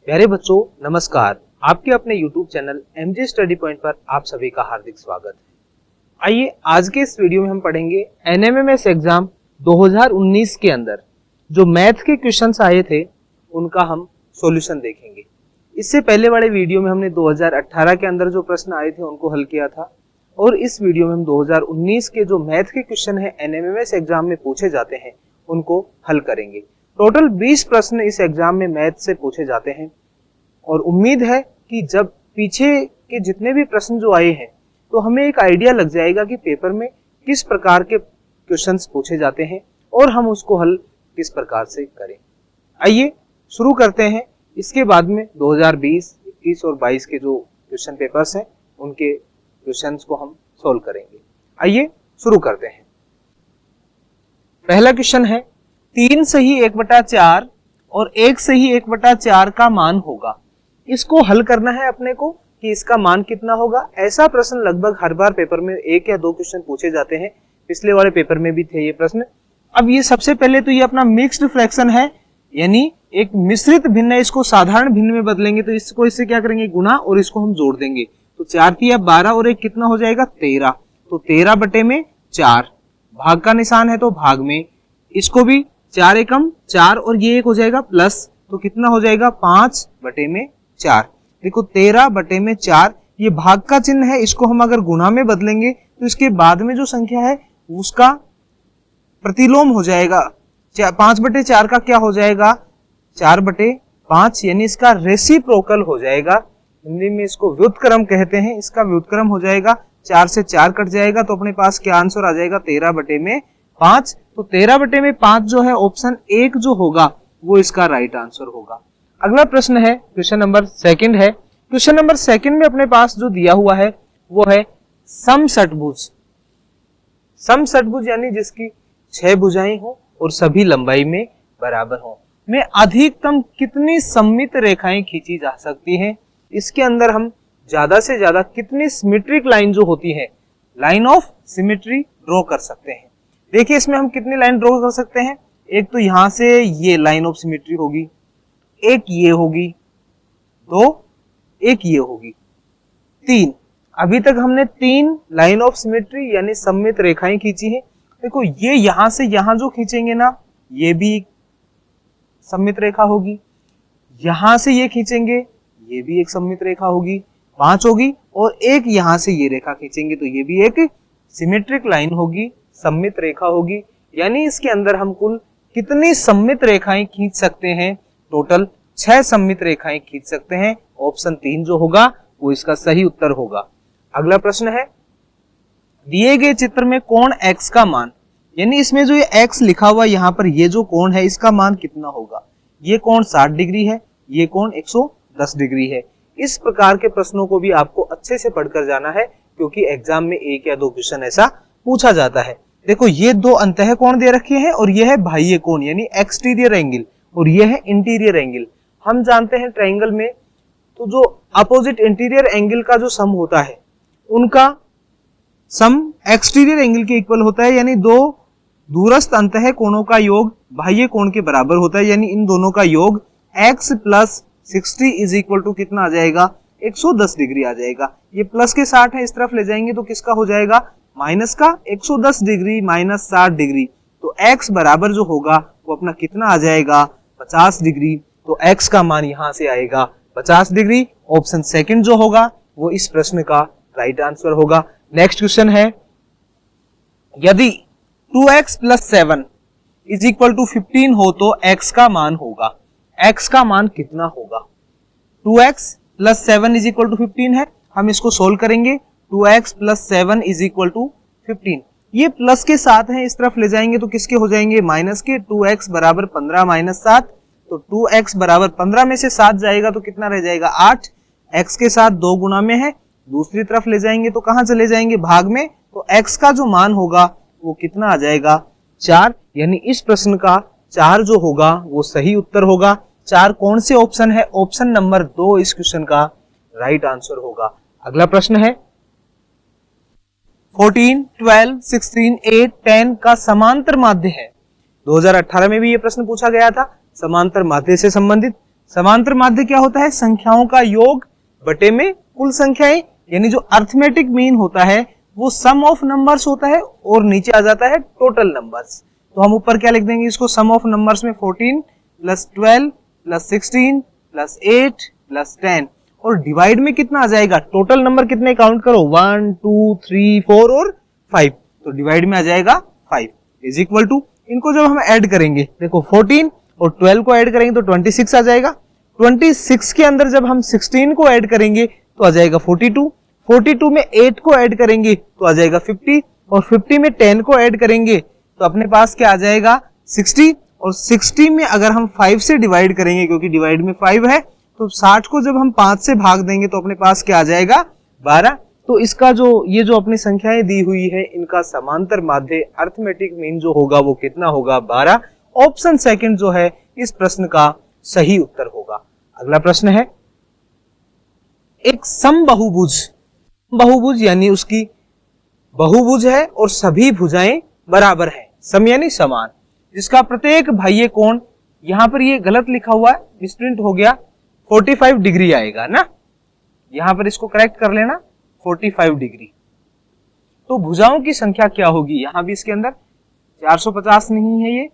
प्यारे बच्चों नमस्कार। आपके अपने YouTube channel MJ study point पर आप सभी का हार्दिक स्वागत है। आइए आज के इस वीडियो में हम पढ़ेंगे NMMS एग्जाम 2019 के अंदर जो मैथ के क्वेश्चंस आए थे उनका हम सॉल्यूशन देखेंगे। इससे पहले वाले वीडियो में हमने 2018 के अंदर जो प्रश्न आए थे उनको हल किया था और इस वीडियो में हम 2019 के जो मैथ के क्वेश्चन है NMMS एग्जाम में पूछे जाते हैं उनको हल करेंगे। टोटल 20 प्रश्न इस एग्जाम में मैथ से पूछे जाते हैं और उम्मीद है कि जब पीछे के जितने भी प्रश्न जो आए हैं तो हमें एक आइडिया लग जाएगा कि पेपर में किस प्रकार के क्वेश्चंस पूछे जाते हैं और हम उसको हल किस प्रकार से करें। आइए शुरू करते हैं। इसके बाद में 2020, 21 और 22 के जो क्वेश्चन पेपर्स हैं उनके क्वेश्चंस को हम सोल्व करेंगे। आइए शुरू करते हैं। पहला क्वेश्चन है 3 सही 1/4 और 1 सही 1/4 का मान होगा। इसको हल करना है अपने को कि इसका मान कितना होगा। ऐसा प्रश्न लगभग हर बार पेपर में 1 या 2 क्वेश्चन पूछे जाते हैं। पिछले वाले पेपर में भी थे ये प्रश्न। अब ये सबसे पहले तो ये अपना मिक्स्ड फ्रैक्शन है, यानी एक मिश्रित भिन्न है। इसको साधारण भिन्न में बदलेंगे तो इसको इससे क्या करेंगे, गुणा, और इसको हम जोड़ देंगे तो 4 3 12 और 1 कितना हो जाएगा 13। तो 13/4 भाग का निशान है तो भाग में, इसको भी 4 एकम 4 और ये 1 हो जाएगा प्लस, तो कितना हो जाएगा 5/4। देखो 13/4 ये भाग का चिन्ह है, इसको हम अगर गुणा में बदलेंगे तो इसके बाद में जो संख्या है उसका प्रतिलोम हो जाएगा। 5/4 का क्या हो जाएगा 4/5, यानी इसका रेसिप्रोकल हो जाएगा। हिंदी में इसको व्युत्क्रम कहते हैं। इसका व्युत्क्रम हो जाएगा, 4 से 4 कट जाएगा तो अपने पास क्या आंसर आ जाएगा 13/5। तो 13/5 जो है ऑप्शन 1 जो होगा वो इसका राइट आंसर होगा। अगला प्रश्न है क्वेश्चन नंबर 2 है। क्वेश्चन नंबर 2 में अपने पास जो दिया हुआ है वो है समषटभुज। समषटभुज यानी जिसकी 6 भुजाएं हो और सभी लंबाई में बराबर हो, में अधिकतम कितनी सममित रेखाएं खींची जा सकती हैं। इसके अंदर हम ज्यादा से ज्यादा कितनी सिमेट्रिक लाइन जो होती है, लाइन ऑफ सिमेट्री ड्रॉ कर सकते हैं। देखिए इसमें हम कितनी लाइन ड्रॉ कर सकते हैं। एक तो यहां से ये लाइन ऑफ सिमेट्री होगी, एक ये होगी, 2 एक ये होगी, 3। अभी तक हमने 3 लाइन ऑफ सिमेट्री यानी सममित रेखाएं खींची हैं। देखो ये यहां से यहां जो खींचेंगे ना, ये भी एक सममित रेखा होगी। यहां से ये खींचेंगे, ये भी एक सममित रेखा होगी, 5 होगी। और एक यहां से ये रेखा खींचेंगे तो ये भी एक सिमेट्रिक लाइन होगी, सममित रेखा होगी। यानी इसके अंदर हम कुल कितनी सममित रेखाएं खींच सकते हैं, टोटल 6 सममित रेखाएं खींच सकते हैं। ऑप्शन 3 जो होगा वो इसका सही उत्तर होगा। अगला प्रश्न है दिए गए चित्र में कोण x का मान, यानी इसमें जो ये x लिखा हुआ यहाँ पर ये जो कोण है इसका मान कितना होगा। ये कोण 60 डिग्री है, ये कोण 110 डिग्री है। इस प्रकार के प्रश्नों को भी आपको अच्छे से पढ़कर जाना है क्योंकि एग्जाम में 1 या 2 क्वेश्चन ऐसा पूछा जाता है। देखो ये 2 अंतः कोण दे रखे हैं और ये है बाह्य कोण यानी एक्सटीरियर एंगल और ये है इंटीरियर एंगल। हम जानते हैं ट्रायंगल में तो जो अपोजिट इंटीरियर एंगल का जो सम होता है उनका सम एक्सटीरियर एंगल के इक्वल होता है, यानी 2 दूरस्थ अंतः कोणों का योग बाह्य कोण के बराबर होता है। यानी इन दोनों का योग x + 60 = कितना आ जाएगा 110 डिग्री आ जाएगा। ये प्लस के 60 है, इस तरफ ले जाएंगे तो किसका हो जाएगा माइनस का। 110 डिग्री माइनस 60 डिग्री तो x बराबर जो होगा वो अपना कितना आ जाएगा 50 डिग्री। तो x का मान यहां से आएगा 50 डिग्री। ऑप्शन 2 जो होगा वो इस प्रश्न का राइट आंसर होगा। नेक्स्ट क्वेश्चन है यदि 2x + 7 = 15 हो तो x का मान होगा। x का मान कितना होगा। 2x + 7 = 15 है, हम इसको सोल्व करेंगे। 2x + 7 = 15, ये प्लस के साथ है, इस तरफ ले जाएंगे तो किसके हो जाएंगे माइनस के। 2x = 15 - 7 तो 2x = 15 में से 7 जाएगा तो कितना रह जाएगा 8। x के साथ 2 गुना में है, दूसरी तरफ ले जाएंगे तो कहां चले जाएंगे भाग में, तो x का जो मान होगा वो कितना आ जाएगा 4। यानी इस प्रश्न का 4 जो होगा वो सही उत्तर होगा। 4 कौन से ऑप्शन है, ऑप्शन नंबर 2 इस क्वेश्चन का राइट आंसर होगा। अगला प्रश्न है 14, 12, 16, 8, 10 का समांतर माध्य है। 2018 में भी ये प्रश्न पूछा गया था समांतर माध्य से संबंधित। समांतर माध्य क्या होता है? संख्याओं का योग बटे में कुल संख्याएं, यानी जो अर्थमेटिक मीन होता है वो सम ऑफ नंबर्स होता है और नीचे आ जाता है टोटल नंबर्स। तो हम ऊपर क्या लिख देंगे इसको? सम ऑफ नंबर्स में 14 प्लस 12 प्लस 16 प्लस 8 प्लस 10, और डिवाइड में कितना आ जाएगा? टोटल नंबर कितने काउंट करो? 1 2 3 4 और 5, तो डिवाइड में आ जाएगा 5 इज इक्वल टू, इनको जब हम ऐड करेंगे, देखो 14 और 12 को ऐड करेंगे तो 26 आ जाएगा। 26 के अंदर जब हम 16 को ऐड करेंगे तो आ जाएगा 42, 42 में 8 को ऐड करेंगे तो आ जाएगा 50, और 50 में 10 को ऐड करेंगे तो अपने पास क्या आ जाएगा? 60, और 60 में अगर हम 5 से डिवाइड करेंगे, क्योंकि डिवाइड में 5 है, तो 60 को जब हम 5 से भाग देंगे तो अपने पास क्या आ जाएगा? 12। तो इसका जो ये जो अपनी संख्याएं दी हुई है, इनका समांतर माध्य अर्थमेटिक मीन जो होगा वो कितना होगा? 12। ऑप्शन सेकंड जो है इस प्रश्न का सही उत्तर होगा। अगला प्रश्न है, एक समबाहुभुज, बहुभुज यानी उसकी बहुभुज है और सभी भुजाएं बराबर हैं, सम यानी समान, जिसका प्रत्येक बाह्य कोण, यहां पर ये गलत लिखा हुआ है, मिसप्रिंट हो गया, 45 डिग्री आएगा ना, यहां पर इसको करेक्ट कर लेना, 45 डिग्री। तो भुजाओं की संख्या क्या होगी? यहां भी इसके अंदर 450 नहीं है, ये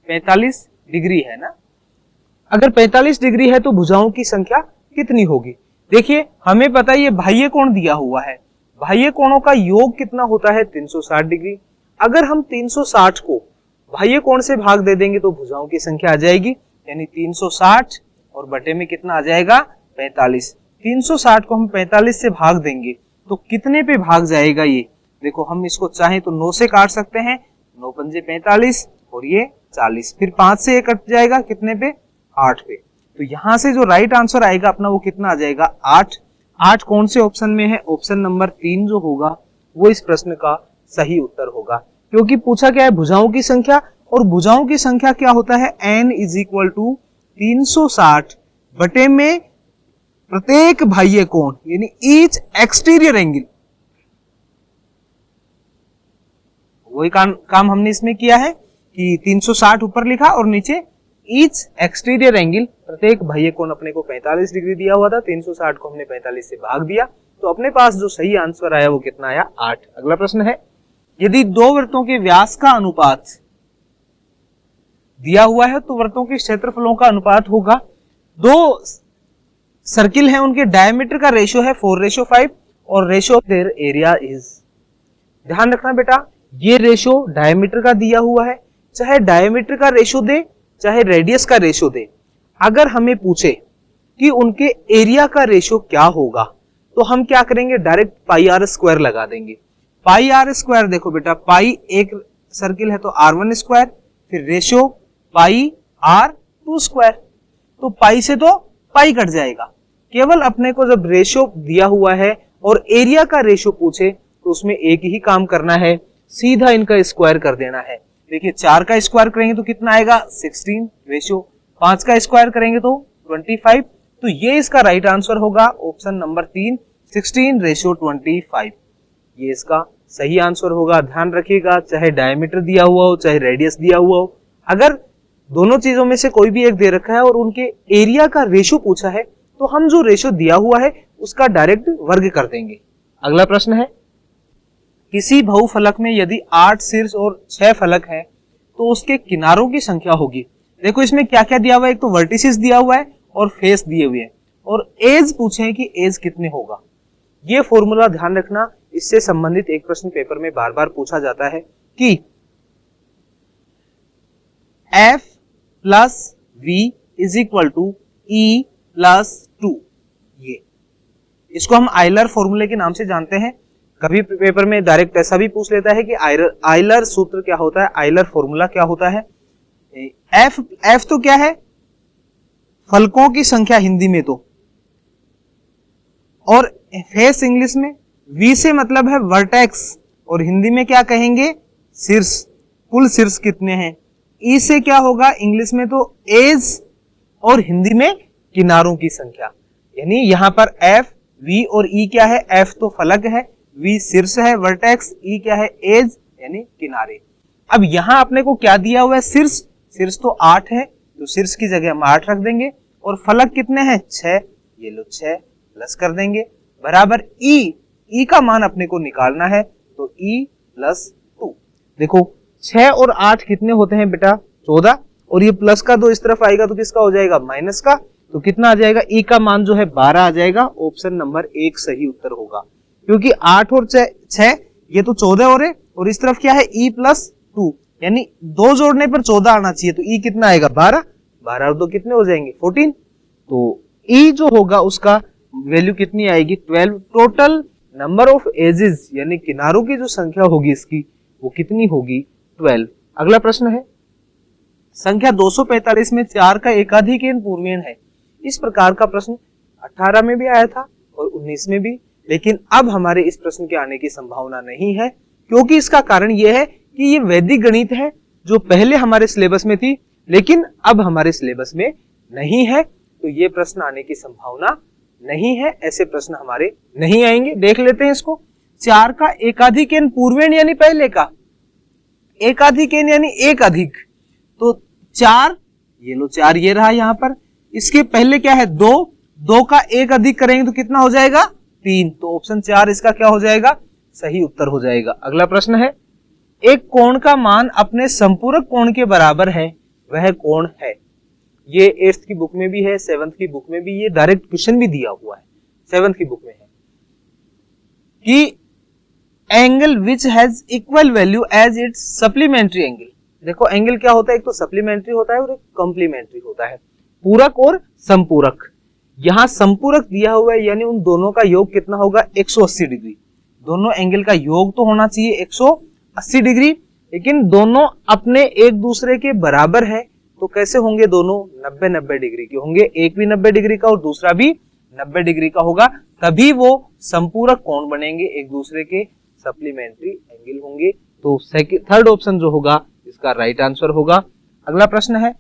45 डिग्री है ना। अगर 45 डिग्री है तो भुजाओं की संख्या कितनी होगी? देखिए हमें पता है ये बाह्य कोण दिया हुआ है, बाह्य कोणों का योग कितना होता है? 360 डिग्री। अगर हम 360 को बाह्य कोण से भाग दे देंगे तो भुजाओं की संख्या आ जाएगी, यानी 360 और बटे में कितना आ जाएगा? 45। 360 को हम 45 से भाग देंगे तो कितने पे भाग जाएगा ये? देखो हम इसको चाहें तो 9 से काट सकते हैं, 9 पंजे 45 और ये 40, फिर 5 से ये कट जाएगा कितने पे? 8 पे। तो यहां से जो राइट आंसर आएगा अपना वो कितना आ जाएगा? 8। 8 कौन से ऑप्शन में है? ऑप्शन नंबर 3 जो होगा वो इस प्रश्न का सही उत्तर होगा, क्योंकि पूछा क्या है? भुजाओं की संख्या, और भुजाओं की संख्या क्या होता है? n इज इक्वल टू 360 बटे में प्रत्येक बाह्य कोण, यानी ईच एक्सटीरियर एंगल। वही काम हमने इसमें किया है कि 360 ऊपर लिखा और नीचे ईच एक्सटीरियर एंगल, प्रत्येक बाह्य कोण अपने को 45 डिग्री दिया हुआ था, 360 को हमने 45 से भाग दिया, तो अपने पास जो सही आंसर आया वो कितना आया? 8। अगला प्रश्न है, यदि दो वृत्तों के व्यास का अनुपात दिया हुआ है तो वृत्तों के क्षेत्रफलों का अनुपात होगा, दो सर्किल है उनके डायमीटर का रेशियो है 4:5 और ratio of their area is. ध्यान रखना बेटा, ये रेशियो डायमीटर का दिया हुआ है, चाहे डायमीटर का रेशियो दे चाहे रेडियस का रेशियो दे, अगर हमें पूछे कि उनके एरिया का रेशियो क्या होगा तो हम क्या करेंगे? डायरेक्ट पाई आर स्क्वायर लगा देंगे। पाई आर स्क्वायर, देखो बेटा, पाई एक सर्किल है तो r1 स्क्वायर, फिर रेशियो पाई r2 स्क्वायर, तो पाई से तो पाई कट जाएगा। केवल अपने को जब रेशियो दिया हुआ है और एरिया का रेशियो पूछे तो उसमें एक ही काम करना है, सीधा इनका स्क्वायर कर देना है। देखिए 4 का स्क्वायर करेंगे तो कितना आएगा? 16 रेशियो, 5 का स्क्वायर करेंगे तो 25, तो ये इसका राइट आंसर होगा ऑप्शन नंबर 3, 16 रेशियो 25, ये इसका सही आंसर होगा। ध्यान रखिएगा, चाहे डायमीटर दिया हुआ हो चाहे रेडियस दिया हुआ हो, अगर दोनों चीजों में से कोई भी एक दे रखा है और उनके एरिया का रेशियो पूछा है तो हम जो रेशियो दिया हुआ है उसका डायरेक्ट वर्ग कर देंगे। अगला प्रश्न है, किसी बहुफलक में यदि 8 शीर्ष और 6 फलक है तो उसके किनारों की संख्या होगी। देखो इसमें क्या क्या दिया हुआ है, एक तो वर्टिसेस दिया हुआ है और फेस दिए हुए हैं, और एज पूछे कि एज कितने होगा। ये फॉर्मूला ध्यान रखना, इससे संबंधित एक प्रश्न पेपर में बार बार पूछा जाता है कि F plus V is equal to E plus 2, ये इसको हम आयलर फॉर्मूले के नाम से जानते हैं। कभी पेपर में डायरेक्ट ऐसा भी पूछ लेता है कि आयलर सूत्र क्या होता है, आयलर फॉर्मूला क्या होता है। F तो क्या है? फलकों की संख्या हिंदी में तो, और फेस इंग्लिश में, V से मतलब है वर्टेक्स और हिंदी में क्या कहेंगे? शीर्ष, कुल शीर्ष कितने हैं। E से क्या होगा इंग्लिश में? तो एज, और हिंदी में किनारों की संख्या। यानी यहां पर F, V और E क्या है? F तो फलक है, V शीर्ष है वर्टेक्स, E क्या है? एज यानी किनारे। अब यहां अपने को क्या दिया हुआ है? शीर्ष, शीर्ष तो 8 है तो शीर्ष की जगह हम 8 रख देंगे, और फलक कितने हैं 6, ये लो 6 प्लस कर देंगे बराबर ई का मान अपने को निकालना है तो ई प्लस 2। देखो 6 और 8 कितने होते हैं बेटा 14, और ये प्लस का 2 इस तरफ आएगा तो किसका हो जाएगा माइनस का, तो कितना आ जाएगा ई का मान जो है 12 आ जाएगा। ऑप्शन नंबर 1 सही उत्तर होगा, क्योंकि 8 और 6 ये तो 14 हो रहे, और इस तरफ क्या है ई प्लस 2, यानी 2 जोड़ने पर 14 आना चाहिए, तो ई कितना आएगा 12 और 2 कितने हो जाएंगे 14, तो ई जो होगा उसका वैल्यू कितनी आएगी 12। टोटल नंबर ऑफ एजेस यानी किनारों की जो संख्या होगी इसकी वो कितनी होगी 12। अगला प्रश्न है संख्या 245 में 4 का एकाधिक पूर्वेण है। इस प्रकार का प्रश्न 18 में भी आया था और 19 में भी, लेकिन अब हमारे इस प्रश्न के आने की संभावना नहीं है, क्योंकि इसका कारण यह है कि ये वैदिक गणित है जो पहले हमारे सिलेबस में थी लेकिन अब हमारे सिलेबस में नहीं है, तो ये प्रश्न आने की संभावना नहीं है, ऐसे प्रश्न हमारे नहीं आएंगे। देख लेते हैं इसको। 4 का एकाधिक पूर्वेण यानी पहले का, एकाधिक यानी एक अधिक, तो 4 ये लो 4 ये रहा यहां पर, इसके पहले क्या है 2 का एक अधिक करेंगे तो कितना हो जाएगा 3, तो ऑप्शन 4 इसका क्या हो जाएगा सही उत्तर हो जाएगा। अगला प्रश्न है एक कोण का मान अपने संपूरक कोण के बराबर है, वह कोण है। ये 8th की बुक में भी है, 7th की बुक में भी, ये डायरेक्ट क्वेश्चन भी दिया हुआ है 7th की बुक में है कि angle which has equal value as its supplementary angle. देखो एंगल क्या होता है, एक तो सप्लीमेंट्री होता है और एक कॉम्प्लीमेंट्री होता है, पूरक और संपूरक। यहां संपूरक दिया हुआ है यानी उन दोनों का योग कितना होगा 180 डिग्री, दोनों एंगल का योग तो होना चाहिए 180 डिग्री, लेकिन दोनों अपने एक दूसरे के बराबर है, तो कैसे होंगे दोनों 90-90 डिग्री के होंगे, एक भी 90 डिग्री का और दूसरा भी 90 डिग्री का होगा, तभी वो संपूरक कोण बनेंगे, एक दूसरे के सप्लीमेंट्री एंगल होंगे। तो थर्ड ऑप्शन जो होगा इसका राइट आंसर होगा। अगला प्रश्न है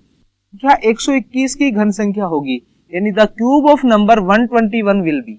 क्या 121 की घन संख्या होगी, यानी the cube of number 121 will be.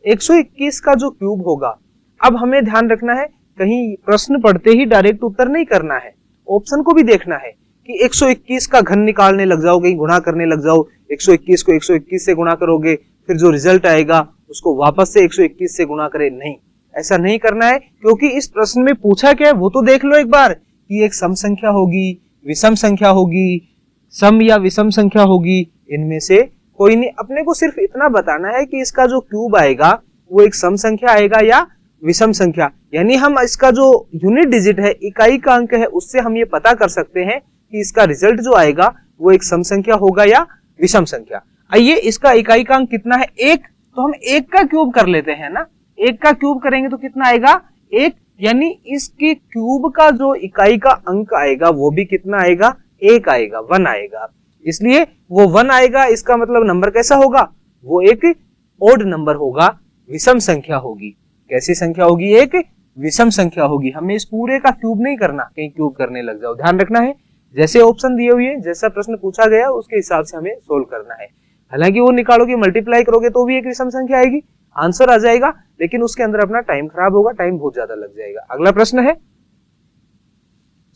121 का जो क्यूब होगा, अब हमें ध्यान रखना है कहीं प्रश्न पढ़ते ही डायरेक्ट उत्तर नहीं करना है, ऑप्शन को भी देखना है कि 121 का घन निकालने लग जाओ, कहीं गुणा करने लग जाओ, 121 को 121 से गुणा करोगे फिर जो रिजल्ट आएगा उसको वापस से 121 से गुणा करे, नहीं, ऐसा नहीं करना है, क्योंकि इस प्रश्न में पूछा क्या है वो तो देख लो एक बार कि एक सम संख्या होगी, विषम संख्या होगी, सम या विषम संख्या होगी, इनमें से कोई नहीं। अपने को सिर्फ इतना बताना है कि इसका जो क्यूब आएगा वो एक सम संख्या आएगा या विषम संख्या, यानी हम इसका जो यूनिट डिजिट है, इकाई का अंक है, उससे हम ये पता कर सकते हैं कि इसका रिजल्ट जो आएगा वो एक सम संख्या होगा या विषम संख्या। आइए इसका इकाई का अंक कितना है 1, तो हम 1 का क्यूब कर लेते हैं ना, 1 का क्यूब करेंगे तो कितना आएगा 1, यानी इसके क्यूब का जो इकाई का अंक आएगा वो भी कितना आएगा 1 आएगा, 1 आएगा, इसलिए वो 1 आएगा, इसका मतलब नंबर कैसा होगा वो एक ओड नंबर होगा, विषम संख्या होगी। कैसी संख्या होगी, एक विषम संख्या होगी। हमें इस पूरे का क्यूब नहीं करना, कहीं क्यूब करने लग जाओ, ध्यान रखना है जैसे ऑप्शन दिए हुए हैं, जैसा प्रश्न पूछा गया उसके हिसाब से हमें सोल्व करना है। हालांकि वो निकालोगे मल्टीप्लाई करोगे तो भी एक विषम संख्या आएगी, आंसर आ जाएगा, लेकिन उसके अंदर अपना टाइम खराब होगा, टाइम बहुत ज्यादा लग जाएगा। अगला प्रश्न है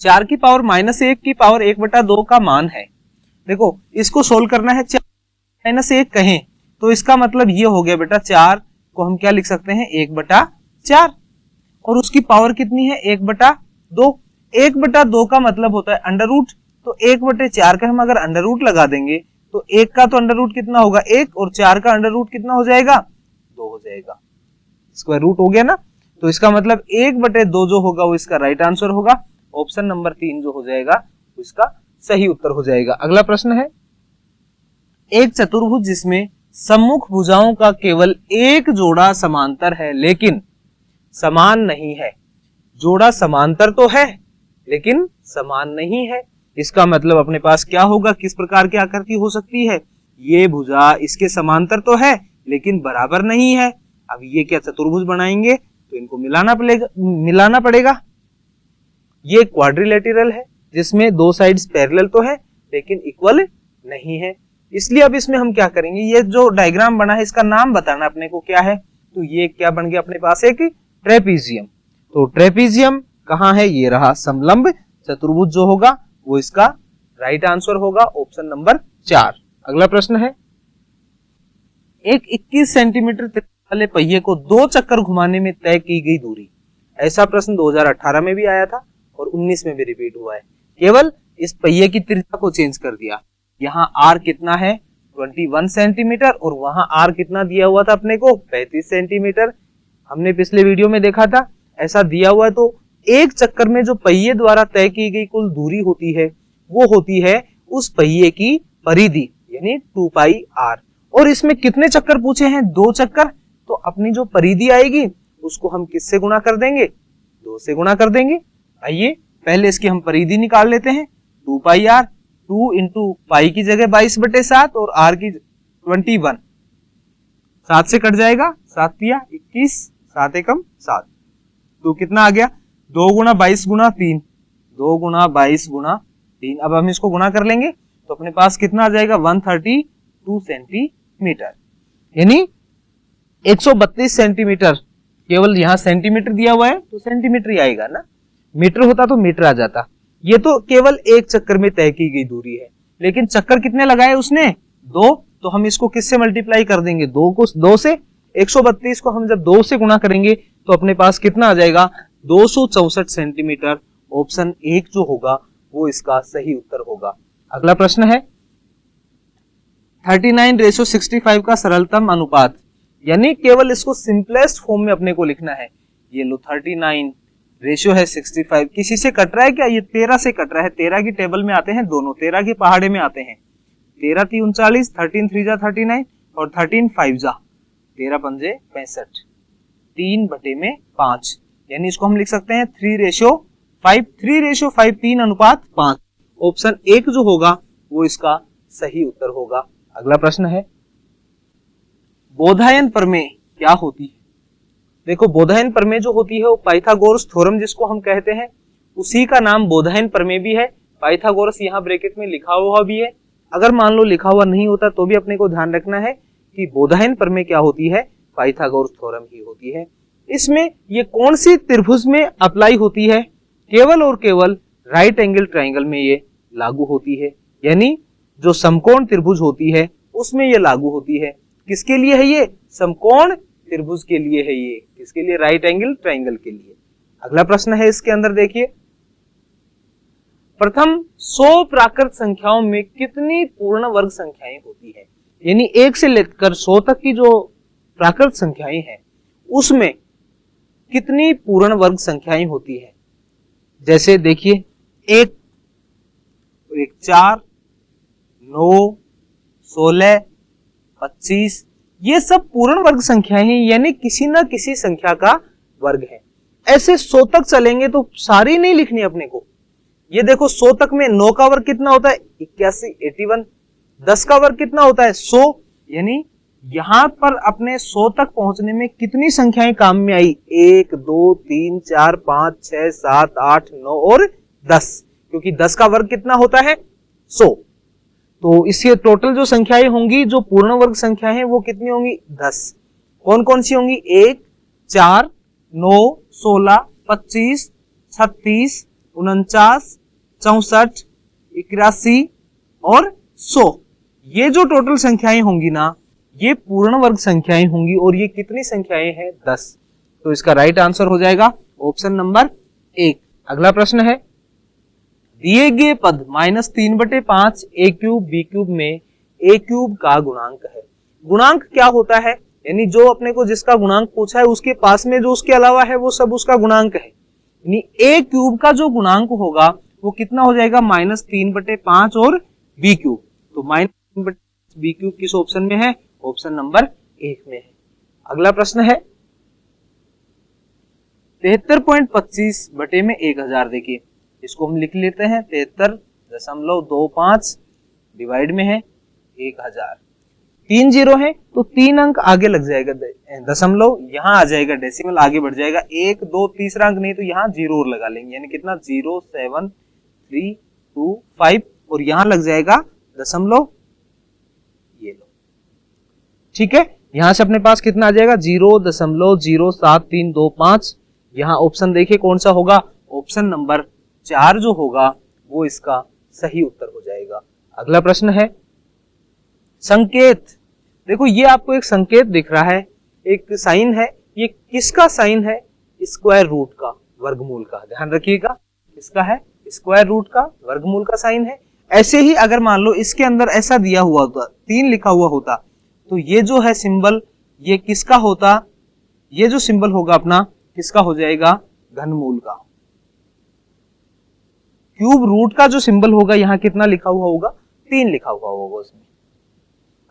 4 की पावर -1 की पावर 1/2 का मान है। देखो इसको सोल्व करना है, 4 -1 कहें तो इसका मतलब ये हो गया बेटा 4 को हम क्या लिख सकते हैं 1/4, और उसकी पावर कितनी है 1/2। 1/2 का मतलब होता है अंडर रूट, तो 1/4 का हम अगर अंडर रूट लगा देंगे तो 1 का तो अंडर रूट कितना होगा 1, और 4 का अंडर रूट कितना हो जाएगा 2 हो जाएगा, स्क्वायर रूट हो गया ना, तो इसका मतलब 1/2 जो होगा वो इसका राइट आंसर होगा। ऑप्शन नंबर 3 जो हो जाएगा इसका सही उत्तर हो जाएगा। अगला प्रश्न है एक चतुर्भुज जिसमें सम्मुख भुजाओं का केवल एक जोड़ा समांतर है लेकिन समान नहीं है। जोड़ा समांतर तो है लेकिन समान नहीं है, इसका मतलब अपने पास क्या होगा, किस प्रकार की आकृति हो सकती है, ये भुजा इसके समांतर तो है लेकिन बराबर नहीं है। अब ये क्या चतुर्भुज बनाएंगे तो इनको मिलाना पड़ेगा। ये क्वाड्रिलेटरल है जिसमें 2 साइड्स पैरेलल तो है लेकिन इक्वल नहीं है, इसलिए अब इसमें हम क्या करेंगे, ये जो डायग्राम बना है इसका नाम बताना अपने को क्या है, तो ये क्या बन गया अपने पास एक ट्रेपीजियम। तो ट्रेपीजियम कहाँ है, ये रहा समलंब चतुर्भुज जो होगा वो इसका राइट आंसर होगा, ऑप्शन नंबर 4। अगला प्रश्न है एक 21 सेंटीमीटर वाले पहिए को 2 चक्कर घुमाने में तय की गई दूरी। ऐसा प्रश्न 2018 में भी आया था और 19 में भी रिपीट हुआ है। केवल इस पहिए की त्रिज्या को चेंज कर दिया। यहाँ r कितना है 21 सेंटीमीटर और वहां r कितना दिया हुआ था अपने को 35 सेंटीमीटर। हमने पिछले वीडियो में देखा था ऐसा दिया हुआ है तो एक चक्कर में जो पहिए द्वारा तय की गई कुल दूरी होती है वो होती है उस पहिए की परिधि यानी 2 पाई r। और इसमें कितने चक्कर पूछे हैं 2 चक्कर, तो अपनी जो परिधि आएगी उसको हम किससे गुणा कर देंगे 2 से गुणा कर देंगे। आइए पहले इसकी हम परिधि निकाल लेते हैं 2 पाई r, 2 इंटू पाई की जगह 22/7 और r की 21, 7 से कट जाएगा 7 तिया 21, 7 एकम 7, तो कितना आ गया 2 गुणा 22 गुणा 3, 2 गुणा 22 गुणा 3। अब हम इसको गुणा कर लेंगे तो अपने पास कितना आ जाएगा 132 सेंटीमीटर यानी 132 सेंटीमीटर। केवल यहाँ सेंटीमीटर दिया हुआ है तो सेंटीमीटर ही आएगा ना, मीटर होता तो मीटर आ जाता। ये तो केवल एक चक्कर में तय की गई दूरी है, लेकिन चक्कर कितने लगाए उसने 2, तो हम इसको किससे मल्टीप्लाई कर देंगे 2 से। 132 को हम जब 2 से गुणा करेंगे तो अपने पास कितना आ जाएगा 264 सेंटीमीटर। ऑप्शन 1 जो होगा वो इसका सही उत्तर होगा। अगला प्रश्न है 39:65 का सरलतम अनुपात, यानी केवल इसको सिंपलेस्ट फॉर्म में अपने को लिखना है। ये लो 39 रेशियो है 65, किसी से कट रहा है क्या, ये 13 से कट रहा है। 13 की टेबल में आते हैं दोनों, 13 के पहाड़े में आते हैं। 13 × 3 = 39, 13 × 3 = 39 और 13 × 5 = 13 × 5 = 65, 3/5 यानी इसको हम लिख सकते हैं 3:5, 3:5, 3:5। ऑप्शन 1 जो होगा वो इसका सही उत्तर होगा। अगला प्रश्न है बोधायन प्रमेय क्या होती है। देखो बोधायन प्रमेय जो होती है वो पाइथागोरस थ्योरम जिसको हम कहते हैं, उसी का नाम बोधायन प्रमेय भी है। पाइथागोरस यहाँ ब्रैकेट में लिखा हुआ भी है, अगर मान लो लिखा हुआ नहीं होता तो भी अपने को ध्यान रखना है कि बोधायन प्रमेय क्या होती है, पाइथागोरस थ्योरम ही होती है। इसमें ये कौन सी त्रिभुज में अप्लाई होती है, केवल और केवल राइट एंगल ट्राइंगल में ये लागू होती है, यानी जो समकोण त्रिभुज होती है उसमें ये लागू होती है। किसके लिए है ये, समकोण त्रिभुज के लिए है ये, किसके लिए, राइट एंगल ट्राइंगल के लिए। अगला प्रश्न है इसके अंदर देखिए, प्रथम 100 प्राकृत संख्याओं में कितनी पूर्ण वर्ग संख्याएं होती है, यानी 1 से लेकर 100 तक की जो प्राकृत संख्याएं हैं उसमें कितनी पूर्ण वर्ग संख्याएं होती है। जैसे देखिए 1, 4, 9, 16, 25, ये सब पूर्ण वर्ग संख्याएं हैं, यानी किसी ना किसी संख्या का वर्ग है। ऐसे 100 तक चलेंगे तो सारी नहीं लिखनी अपने को। ये देखो 100 तक में 9 का वर्ग कितना होता है 81, 81। 10 का वर्ग कितना होता है 100, यानी यहां पर अपने 100 तक पहुंचने में कितनी संख्याएं काम में आई, 1, 2, 3, 4, 5, 6, 7, 8, 9 और 10, क्योंकि 10 का वर्ग कितना होता है 100। तो इससे टोटल जो संख्याएं होंगी, जो पूर्ण वर्ग संख्याएं हैं वो कितनी होंगी 10। कौन कौन सी होंगी, 1, 4, 9, 16, 25, 36, 49, 64, 81 और 100। ये जो टोटल संख्याएं होंगी ना ये पूर्ण वर्ग संख्याएं होंगी, और ये कितनी संख्याएं हैं 10। तो इसका राइट आंसर हो जाएगा ऑप्शन नंबर 1। अगला प्रश्न है, दिए गए पद -3/5 a³ b³ में a³ का गुणांक है। गुणांक क्या होता है, यानी जो अपने को जिसका गुणांक पूछा है उसके पास में जो उसके अलावा है वो सब उसका गुणांक है। यानी a³ का जो गुणांक होगा वो कितना हो जाएगा -3/5 और b³। तो -3/5 b³ किस ऑप्शन में है, ऑप्शन नंबर 1 में है। अगला प्रश्न है 73.25/1000। देखिए इसको हम लिख लेते हैं 73.25 डिवाइड में है 1000। 3 0 है तो 3 अंक आगे लग जाएगा, दशमलव यहां आ जाएगा, डेसिमल आगे बढ़ जाएगा। 1, 2 तीसरा अंक नहीं तो यहां 0 और लगा लेंगे, यानी कितना 0, 7, 3, 2, 5 और यहां लग जाएगा दशमलव, ये लो, ठीक है। यहां से अपने पास कितना आ जाएगा 0.07325। यहां ऑप्शन देखिए कौन सा होगा, ऑप्शन नंबर 4 जो होगा वो इसका सही उत्तर हो जाएगा। अगला प्रश्न है, संकेत देखो ये आपको एक संकेत दिख रहा है, एक साइन है, ये किसका साइन है? स्क्वायर रूट का, वर्गमूल का, ध्यान रखिएगा, किसका है? स्क्वायर रूट का, वर्गमूल का साइन है। ऐसे ही अगर मान लो इसके अंदर ऐसा दिया हुआ होता, 3 लिखा हुआ होता, तो ये जो है सिंबल, ये किसका होता? ये जो सिंबल होगा अपना किसका हो जाएगा? घनमूल का। क्यूब रूट का जो सिंबल होगा यहाँ कितना लिखा हुआ होगा? 3 लिखा हुआ होगा उसमें।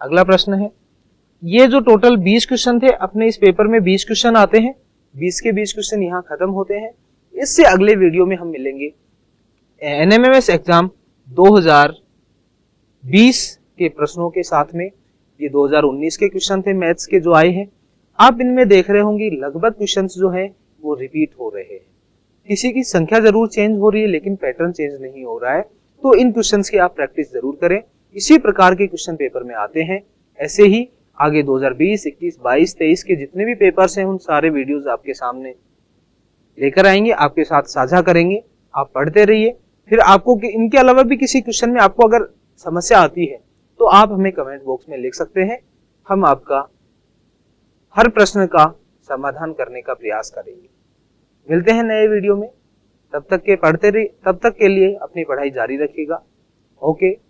अगला प्रश्न है, ये जो टोटल 20 क्वेश्चन थे अपने इस पेपर में, 20 क्वेश्चन आते हैं, 20 के 20 क्वेश्चन यहाँ खत्म होते हैं। इससे अगले वीडियो में हम मिलेंगे एनएमएमएस एग्जाम 2020 के प्रश्नों के साथ में। ये 2019 के क्वेश्चन थे मैथ्स के जो आए हैं, आप इनमें देख रहे होंगे लगभग क्वेश्चंस जो हैं वो रिपीट हो रहे हैं। किसी की संख्या जरूर चेंज हो रही है लेकिन पैटर्न चेंज नहीं हो रहा है, तो इन क्वेश्चंस की आप प्रैक्टिस जरूर करें। इसी प्रकार के क्वेश्चन पेपर में आते हैं। ऐसे ही आगे 2020, 21, 22, 23 के जितने भी पेपर्स हैं उन सारे वीडियोस आपके सामने लेकर आएंगे, आपके साथ साझा करेंगे। आप पढ़ते रहिए। फिर आपको इनके अलावा भी किसी क्वेश्चन में आपको अगर समस्या आती है तो आप हमें कमेंट बॉक्स में लिख सकते हैं, हम आपका हर प्रश्न का समाधान करने का प्रयास करेंगे। मिलते हैं नए वीडियो में, तब तक के लिए अपनी पढ़ाई जारी रखिएगा। ओके।